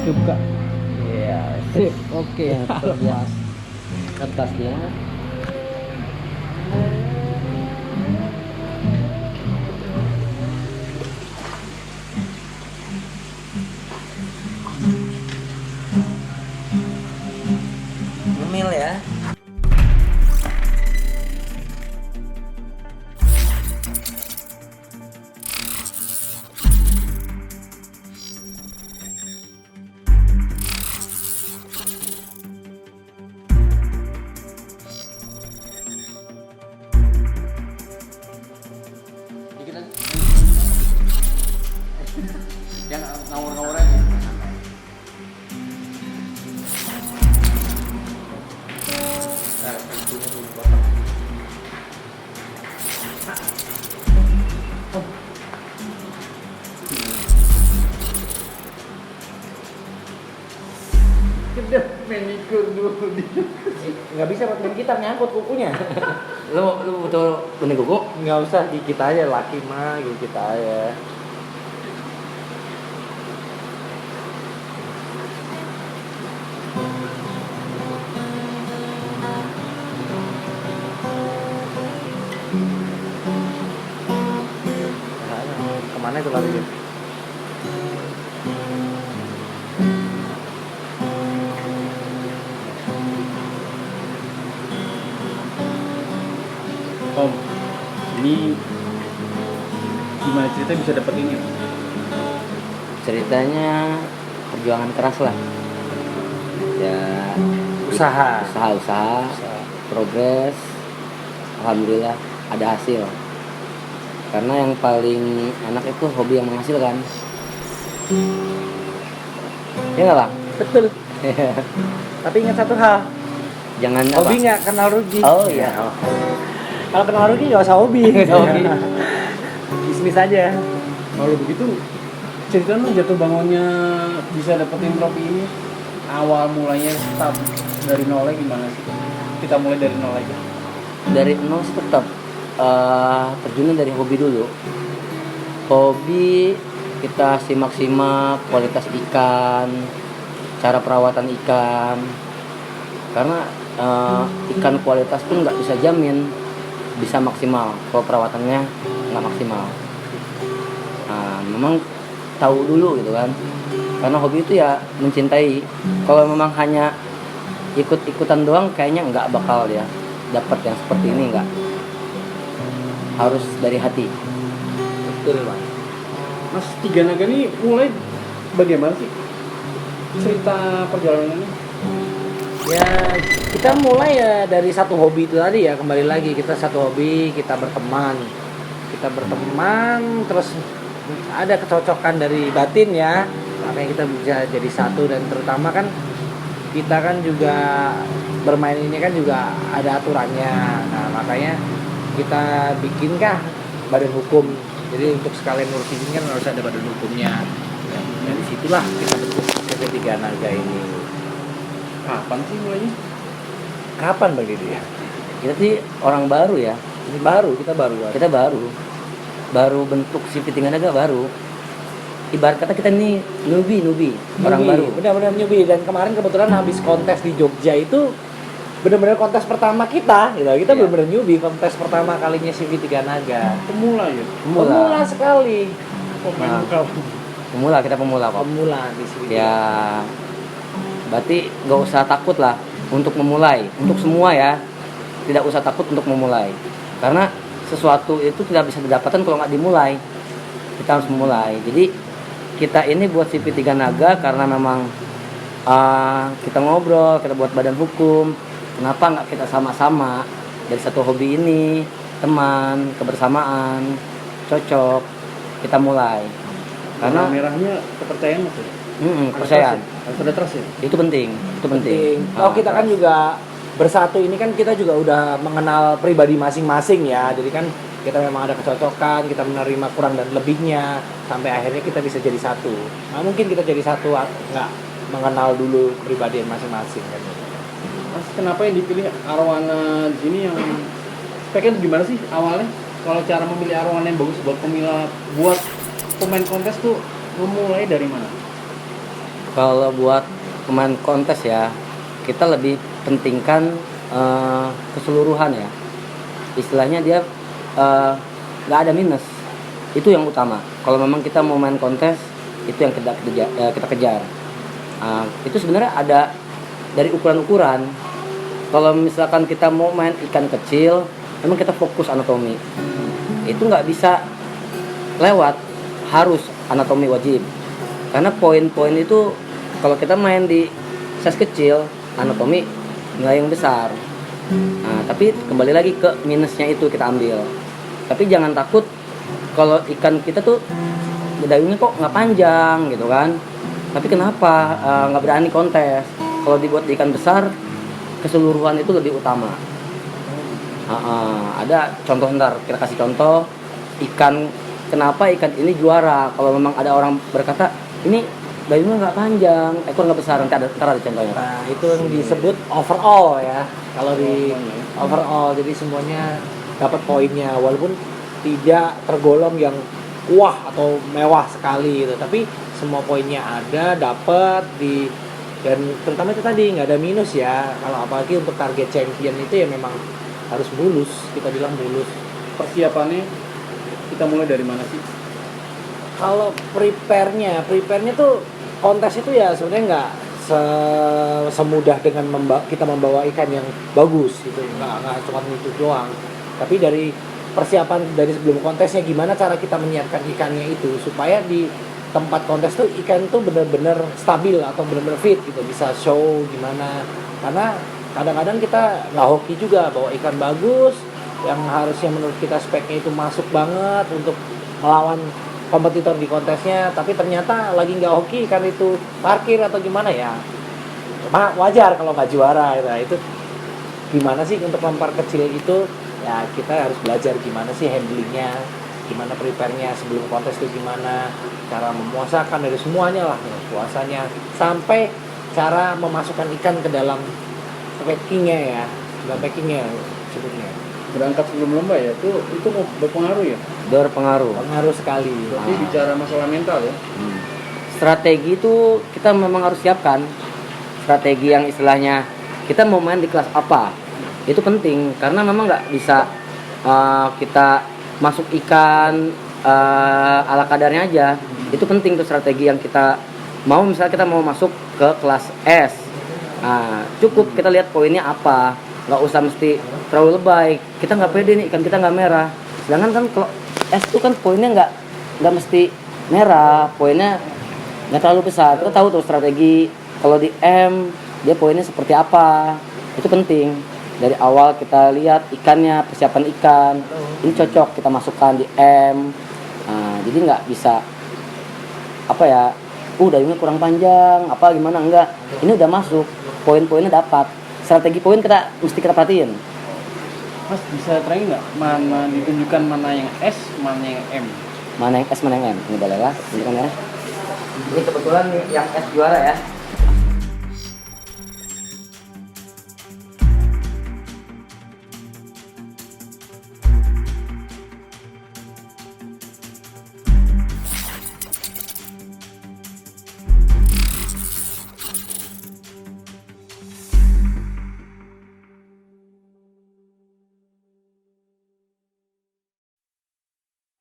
suka. Iya, sip, oke, terbias kertasnya. Ngemil ya. Dikit lagi. Yang ngawur-ngawur aja. Nah, pintunya dulu potong. Kita manicure dulu di. Nggak bisa buat kita nyangkut kukunya. lu butuh benih kuku? Nggak usah gigit aja, laki mah gigit aja. Nah, kemana itu lari? Om, ini gimana cerita bisa dapet ini? Ceritanya perjuangan keras lah. Ya, Usaha. usaha, progres. Alhamdulillah ada hasil. Karena yang paling enak itu hobi yang menghasilkan. Ya nggak lah? Betul. Tapi ingat satu hal, Jangan hobi apa? nggak kenal rugi. Oh iya. Kalau kenal rugi nggak usah hobi. Nggak usah hobi. Bisnis aja. Kalau begitu, cerita lu jatuh bangunnya bisa dapetin trofi ini. Awal mulanya start dari nolnya gimana sih? Kita mulai dari nol aja. Dari nol sih tetap terjunnya dari hobi dulu. Hobi kita simak-simak kualitas ikan, cara perawatan ikan. Karena ikan kualitas pun nggak bisa jamin bisa maksimal kalau perawatannya nggak maksimal. Nah, memang tahu dulu gitu kan. Karena hobi itu ya mencintai. Kalau memang hanya ikut-ikutan doang kayaknya nggak bakal ya dapat yang seperti ini, nggak. Harus dari hati. Betul, Bang. Mas Tiga Naga ini mulai bagaimana sih cerita perjalanannya? Ya, kita mulai ya dari satu hobi itu tadi ya, kembali lagi kita satu hobi, kita berteman, terus ada kecocokan dari batin ya, makanya kita bisa jadi satu. Dan terutama kan kita kan juga bermain ini kan juga ada aturannya, nah makanya kita bikinkah badan hukum. Jadi untuk sekalian ngurus izin kan harus ada badan hukumnya. Ya, dari situlah kita bentuk PT Tiga Naga ini. Kapan sih mulainya? Kapan Bang Didi ya? Kita sih orang baru ya. Ini baru, kita baru. Kita baru bentuk si Tiga Naga baru. Ibarat kata kita ini newbie, orang baru. Benar-benar newbie. Dan kemarin kebetulan habis kontes di Jogja itu benar-benar kontes pertama kita, gitu. Kita Iya. benar-benar newbie, kontes pertama kalinya CV Tiga Naga. Pemula ya? Pemula sekali. Nah, pemula kok. Pemula di CV. Ya, berarti nggak usah takut lah untuk memulai. Untuk semua ya, tidak usah takut untuk memulai. Karena sesuatu itu tidak bisa didapatkan kalau nggak dimulai. Kita harus memulai. Jadi kita ini buat CV Tiga Naga karena memang kita ngobrol, kita buat badan hukum. Kenapa nggak kita sama-sama dari satu hobi ini, teman, kebersamaan, cocok, kita mulai. Karena Karena merahnya kepercayaan mas ya? kepercayaan Harus ada trust ya? itu penting. Oh, kita kan juga bersatu ini kan kita juga udah mengenal pribadi masing-masing ya. Jadi kan kita memang ada kecocokan, kita menerima kurang dan lebihnya sampai akhirnya kita bisa jadi satu. Nah, mungkin kita jadi satu nggak mengenal dulu pribadi masing-masing kan. Mas kenapa yang dipilih arwana di sini yang speknya gimana sih awalnya? Kalau cara memilih arwana yang bagus buat pemula, buat pemain kontes tuh memulai dari mana? Kalau buat pemain kontes ya, kita lebih pentingkan keseluruhan ya. Istilahnya dia nggak ada minus. Itu yang utama. Kalau memang kita mau main kontes, itu yang kita kejar. Itu sebenarnya ada dari ukuran-ukuran. Kalau misalkan kita mau main ikan kecil, memang kita fokus anatomi. Itu nggak bisa lewat, harus anatomi wajib. Karena poin-poin itu kalau kita main di size kecil, anatomi nggak yang besar. Tapi kembali lagi ke minusnya itu kita ambil. Tapi jangan takut kalau ikan kita tuh dayungnya kok nggak panjang gitu kan. Tapi kenapa nggak berani kontes? Kalau dibuat di ikan besar, keseluruhan itu lebih utama. Ada contoh, ntar kita kasih contoh ikan, kenapa ikan ini juara. Kalau memang ada orang berkata ini dayungnya nggak panjang, ekor nggak besar, ntar ada contohnya. Nah itu yang disebut overall ya. Kalau di overall, jadi semuanya dapat poinnya walaupun tidak tergolong yang wah atau mewah sekali gitu, tapi semua poinnya ada, dapat di, dan terutama itu tadi nggak ada minus ya. Kalau apalagi untuk target champion itu ya memang harus mulus, kita bilang mulus. Persiapannya kita mulai dari mana sih? Kalau prepare-nya tuh kontes itu ya sebenarnya nggak semudah dengan kita membawa ikan yang bagus gitu, nggak cuma itu doang. Tapi dari persiapan dari sebelum kontesnya, gimana cara kita menyiapkan ikannya itu supaya di tempat kontes tuh ikan tuh benar-benar stabil atau benar-benar fit gitu, bisa show gimana. Karena kadang-kadang kita nggak hoki juga bawa ikan bagus yang harusnya menurut kita speknya itu masuk banget untuk melawan kompetitor di kontesnya, tapi ternyata lagi nggak hoki ikan itu parkir atau gimana ya. Wajar kalau nggak juara. Nah, itu gimana sih untuk lempar kecil itu ya, kita harus belajar gimana sih handlingnya, gimana prepare-nya sebelum kontes itu, gimana cara memuasakan dari semuanya lah, puasanya sampai cara memasukkan ikan ke dalam packingnya ya, dalam packingnya sebutnya. Berangkat sebelum lomba ya, itu mau berpengaruh ya? Berpengaruh Sekali. Berarti bicara masalah mental ya? Strategi itu kita memang harus siapkan. Strategi yang istilahnya kita mau main di kelas apa, itu penting. Karena memang nggak bisa kita masuk ikan ala kadarnya aja. Itu penting tuh strategi yang kita mau. Misalnya kita mau masuk ke kelas S, cukup kita lihat poinnya apa, nggak usah mesti terlalu lebay. Kita nggak pede nih ikan kita nggak merah. Sedangkan kan kalau S itu kan poinnya nggak mesti merah, poinnya nggak terlalu besar. Kita tahu tuh strategi. Kalau di M dia poinnya seperti apa, itu penting. Dari awal kita lihat ikannya, persiapan ikan, ini cocok kita masukkan di M. Jadi nggak bisa apa ya, dayungnya kurang panjang apa gimana, enggak. Ini udah masuk, poin-poinnya dapat. Strategi poin mesti kita perhatiin. Mas bisa terangin nggak mana ditunjukkan mana yang S, mana yang M? Mana yang S, mana yang M? Ini boleh lah, tunjukkan ya. Ini kebetulan yang S juara ya.